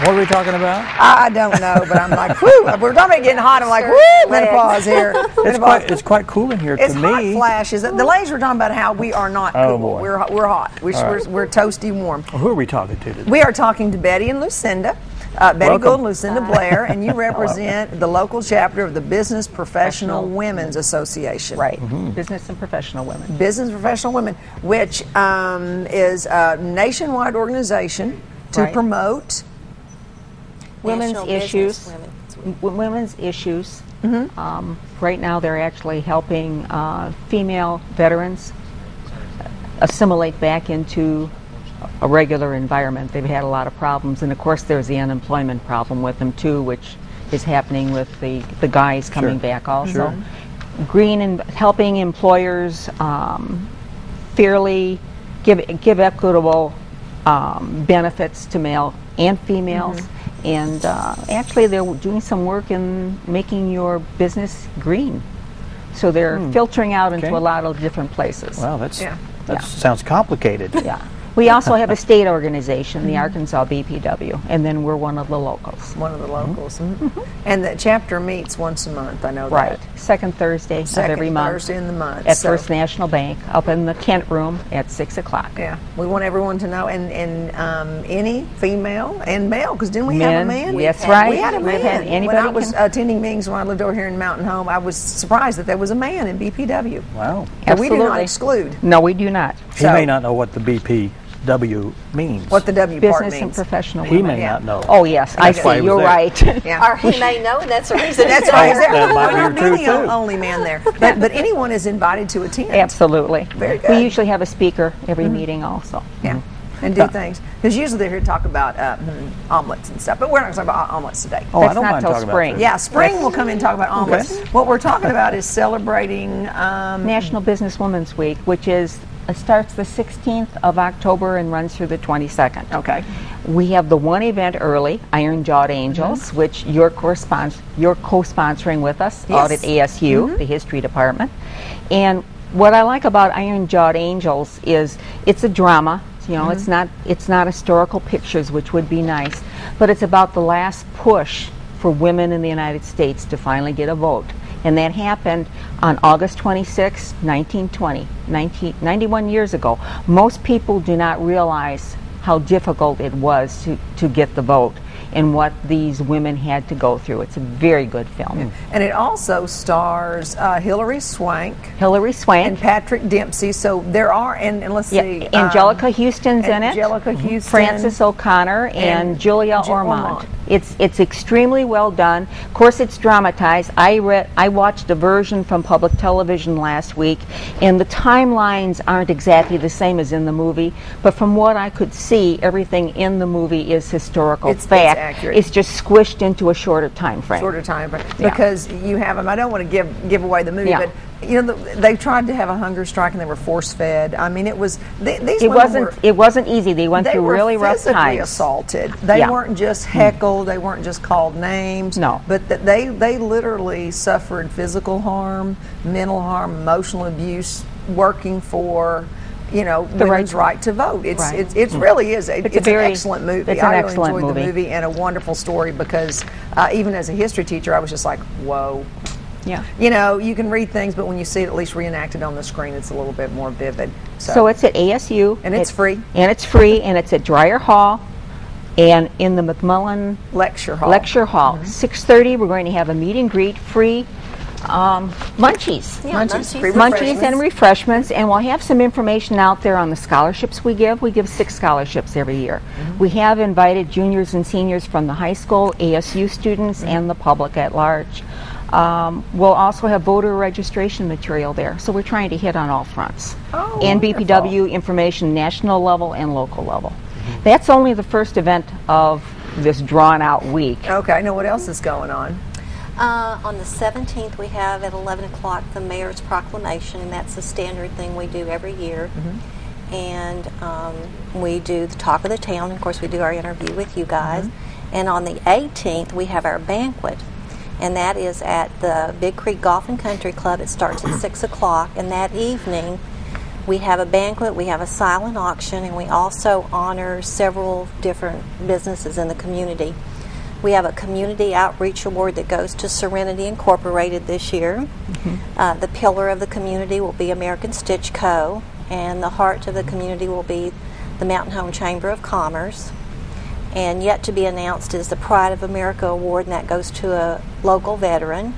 What are we talking about? I don't know, but I'm like, whoo, we're talking about getting hot. I'm like, whoo, menopause here. It's quite cool in here it's to me. It's hot flashes. The ladies were talking about how we are not cool. Oh, boy. We're hot. We're toasty warm. Well, who are we talking to today? We are talking to Bette and Lucinda. Bette Gould and Lucinda Blair, and you represent the local chapter of the Business Professional Women's Association. Right. Business and Professional Women. Business and Professional Women, which is a nationwide organization to promote women's issues. Women's issues. Right now, they're actually helping female veterans assimilate back into a regular environment. They've had a lot of problems, and of course there's the unemployment problem with them too, which is happening with the guys coming back also. Green and helping employers fairly give equitable benefits to male and females, and actually they're doing some work in making your business green. So they're filtering out into a lot of different places. Wow, that sounds complicated. Yeah. We also have a state organization, the Arkansas BPW, and then we're one of the locals. One of the locals. And the chapter meets once a month, I know that. Right. Second Thursday of every month. Second Thursday in the month. At First National Bank, up in the Kent room at 6 o'clock. Yeah. We want everyone to know, and any female and male, because didn't we have a man? That's right. We had a man. Had anybody when I was attending meetings when I lived over here in Mountain Home, I was surprised that there was a man in BPW. Wow. And we do not exclude. No, we do not. He may not know what the BPW means. What the W part means. Business and Professional Women. He may not know. Oh, yes. I see. You're right. Or he may know, and that's the reason. That's right. That might be true, the too. only man there. But anyone is invited to attend. Absolutely. Very good. We usually have a speaker every meeting also. Yeah. And do things. Because usually they're here to talk about omelets and stuff. But we're not going to talk about omelets today. Oh, That's I don't not mind till talking spring. about Yeah, spring we'll come in and talk about omelets. Okay. What we're talking about is celebrating National Business Women's Week, which is starts the 16th of October and runs through the 22nd. Okay. We have the one event early, Iron Jawed Angels, which you're co-sponsoring with us out at ASU, the History Department. And what I like about Iron Jawed Angels is it's a drama. You know, it's not historical pictures, which would be nice, but it's about the last push for women in the United States to finally get a vote. And that happened on August 26, 1920, 91 years ago. Most people do not realize how difficult it was to get the vote and what these women had to go through. It's a very good film. And it also stars Hilary Swank. And Patrick Dempsey. So there are, and let's see. Angelica Houston's in it. Angelica Houston. Frances O'Connor and Julia Ormond. It's extremely well done. Of course, it's dramatized. I watched a version from public television last week, and the timelines aren't exactly the same as in the movie, but from what I could see, everything in the movie is historical fact. It's accurate. It's just squished into a shorter time frame. Because you have them. I don't want to give away the movie, but you know they tried to have a hunger strike and they were force fed. I mean, it was it wasn't easy. They went through really rough times. They were physically assaulted. They weren't just heckled. They weren't just called names. No, but they literally suffered physical harm, mental harm, emotional abuse, working for women's right to vote. It really is. It's an excellent movie. I really enjoyed the movie and a wonderful story because even as a history teacher, I was just like, whoa. Yeah. You know, you can read things, but when you see it at least reenacted on the screen, it's a little bit more vivid. So it's at ASU. And it's free. And it's free, and it's at Dreyer Hall and in the McMullen Lecture Hall. 6:30, we're going to have a meet and greet, free munchies. Munchies and refreshments, and we'll have some information out there on the scholarships we give. We give 6 scholarships every year. We have invited juniors and seniors from the high school, ASU students, and the public at large. We'll also have voter registration material there, so we're trying to hit on all fronts. And BPW information, national level and local level. That's only the first event of this drawn-out week. Okay, now what else is going on? On the 17th, we have at 11 o'clock the mayor's proclamation, and that's a standard thing we do every year. And we do the talk of the town. Of course, we do our interview with you guys. And on the 18th, we have our banquet, and that is at the Big Creek Golf and Country Club. It starts at 6 o'clock, and that evening We have a banquet, we have a silent auction, and we also honor several different businesses in the community. We have a community outreach award that goes to Serenity Incorporated this year. The pillar of the community will be American Stitch Co., and the heart of the community will be the Mountain Home Chamber of Commerce. And yet to be announced is the Pride of America Award, and that goes to a local veteran.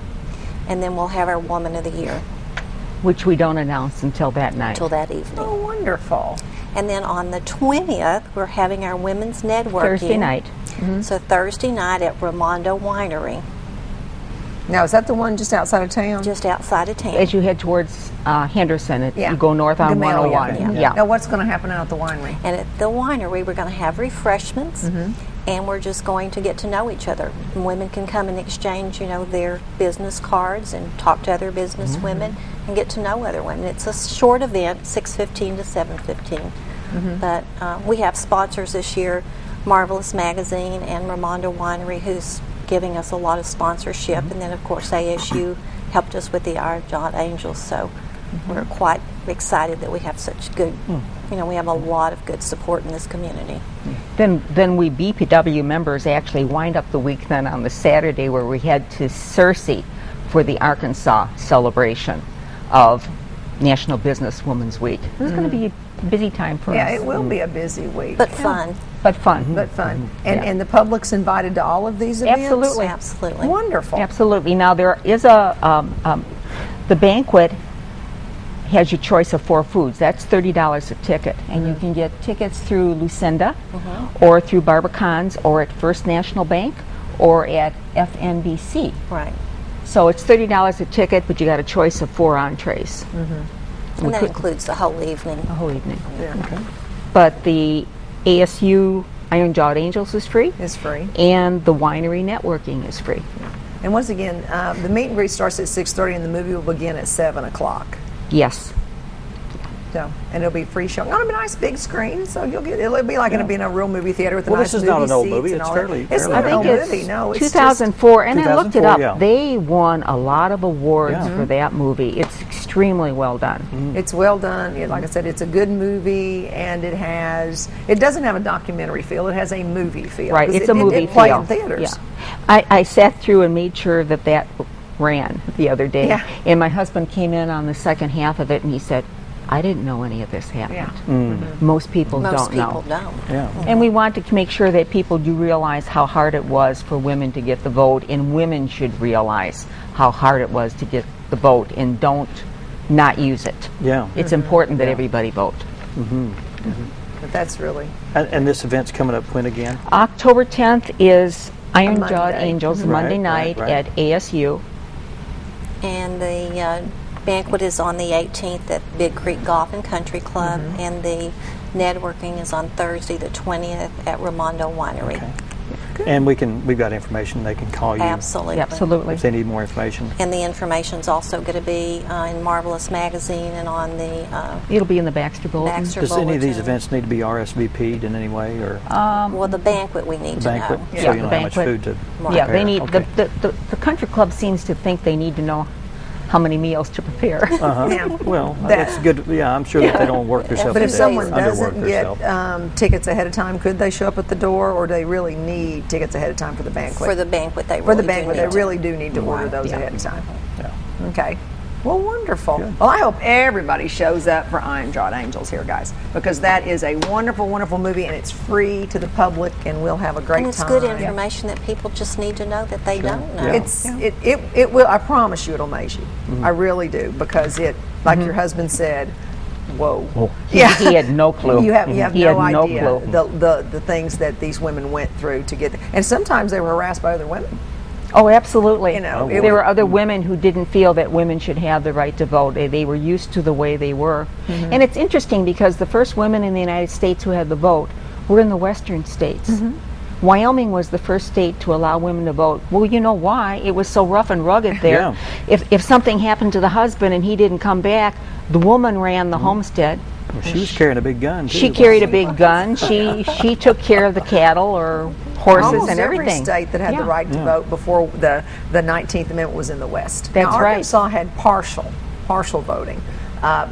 And then we'll have our Woman of the Year. Which we don't announce until that night. Until that evening. Oh, wonderful. And then on the 20th, we're having our Women's Networking. Thursday night. So Thursday night at Ramondo Winery. Now, is that the one just outside of town? Just outside of town. As you head towards Henderson, Yeah. you go north on Gamellia. 101. Yeah. Now, what's going to happen out at the winery? And at the winery, we're going to have refreshments, and we're just going to get to know each other. And women can come and exchange, their business cards and talk to other business women and get to know other women. It's a short event, 6:15 to 7:15. But we have sponsors this year, Marvelous Magazine and Ramondo Winery, who's giving us a lot of sponsorship, and then of course ASU helped us with the Iron Jawed Angels, so we're quite excited that we have such good, we have a lot of good support in this community. Then we BPW members actually wind up the week then on the Saturday where we head to Searcy for the Arkansas celebration of National Business Women's Week. It's going to be a busy time for us. Yeah, it will be a busy week. But fun. But fun. But fun. And the public's invited to all of these events? Absolutely. Absolutely. Wonderful. Absolutely. Now there is the banquet has your choice of 4 foods. That's $30 a ticket, and you can get tickets through Lucinda, or through Barbican's, or at First National Bank, or at FNBC. Right. So it's $30 a ticket, but you got a choice of 4 entrees. And that includes the whole evening. The whole evening. Yeah. Okay. But the ASU Iron Jawed Angels is free, It's free. and the winery networking is free. And once again, the meet and greet starts at 6:30, and the movie will begin at 7 o'clock. Yes. So, and it'll be free showing on a nice big screen, so it'll be like going to be in a real movie theater with a Well, nice this is movie not an old seats movie. and It's all that. fairly- It's fairly not an I old think it's movie. No, it's 2004, and I looked it 2004, up. yeah. They won a lot of awards Yeah. for that movie. It's extremely well done. It's well done. Like I said, it's a good movie, and it doesn't have a documentary feel. It has a movie feel. Right, 'Cause it's a movie it played feel. in theaters. Yeah. I sat through and made sure that ran the other day. Yeah. And my husband came in on the second half of it, and he said, I didn't know any of this happened. Most people Most don't people know. don't. Yeah. And we want to make sure that people do realize how hard it was for women to get the vote, and women should realize how hard it was to get the vote, and don't not use it. Yeah. It's important that everybody vote. But that's really And this event's coming up when again? October 10th is Iron Monday. Jawed Angels, Monday Right, night right. at ASU. And the banquet is on the 18th at Big Creek Golf and Country Club, and the networking is on Thursday the 20th at Ramondo Winery. Okay. And we've got information. They can call you Absolutely. Absolutely. if they need more information. And the information's also going to be in Marvelous Magazine and on the It'll be in the Baxter Bulletin. Baxter Does any of these Bulletin. events need to be RSVP'd in any way, or Well, the banquet we need the to banquet, know. so Yeah, you know the how much banquet. food to Yeah, prepare? they need Okay. the country club seems to think they need to know how many meals to prepare. Yeah. Well, That- that's good. Yeah, I'm sure that they don't work themselves. But if to someone underwork doesn't get themselves. tickets ahead of time, could they show up at the door, or do they really need tickets ahead of time for the banquet? For the banquet, they For the really banquet, do they need to. really do need to order those Yeah. ahead of time. Yeah. Okay. Well, wonderful. Good. Well, I hope everybody shows up for Iron Jawed Angels here, guys, because that is a wonderful, wonderful movie, and it's free to the public, and we'll have a great And it's time. good information that people just need to know that they don't know. Yeah. It will. I promise you, it'll amaze you. I really do, because it, like your husband said, whoa. He had no clue. You have He no had no idea clue. the things that these women went through to get, and sometimes they were harassed by other women. Oh, absolutely. You know, there were other women who didn't feel that women should have the right to vote. They were used to the way they were. And it's interesting because the first women in the United States who had the vote were in the western states. Wyoming was the first state to allow women to vote. Well, you know why? It was so rough and rugged there. Yeah. If something happened to the husband and he didn't come back, the woman ran the homestead. Well, she was carrying a big gun, too. She carried a big gun. She took care of the cattle or horses Almost and everything. every state that had the Yeah. right to vote before the 19th Amendment was in the West. That's now, right. Arkansas had partial voting.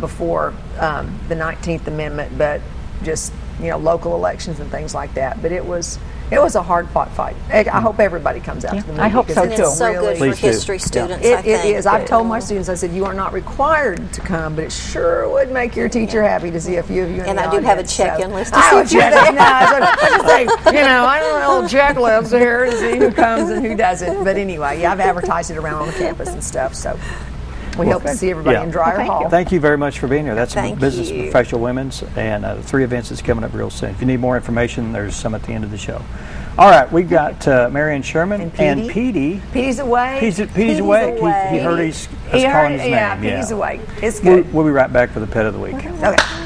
before the 19th Amendment, but just local elections and things like that. But it was a hard-fought fight. I hope everybody comes out to the movie. I hope so And too. it's so good for Please do. history students, I It think. is. I've told my students, I said, you are not required to come, but it sure would make your teacher happy to see a few of you in And the I do have a audience, check-in so. list to I see would if you're check there. it. No, I just say, I don't know, old checklist here to see who comes and who doesn't. But anyway, I've advertised it around on the campus and stuff, so we hope to see everybody in Dreyer Hall. Thank you very much for being here. That's Thank Business you. Professional Women's, and 3 events that's coming up real soon. If you need more information, there's some at the end of the show. All right, we've got Marion Sherman and Petey. Petey's away. Petey's awake. He heard us calling his name. Yeah, Petey's awake. It's good. We'll be right back for the Pet of the Week. Okay.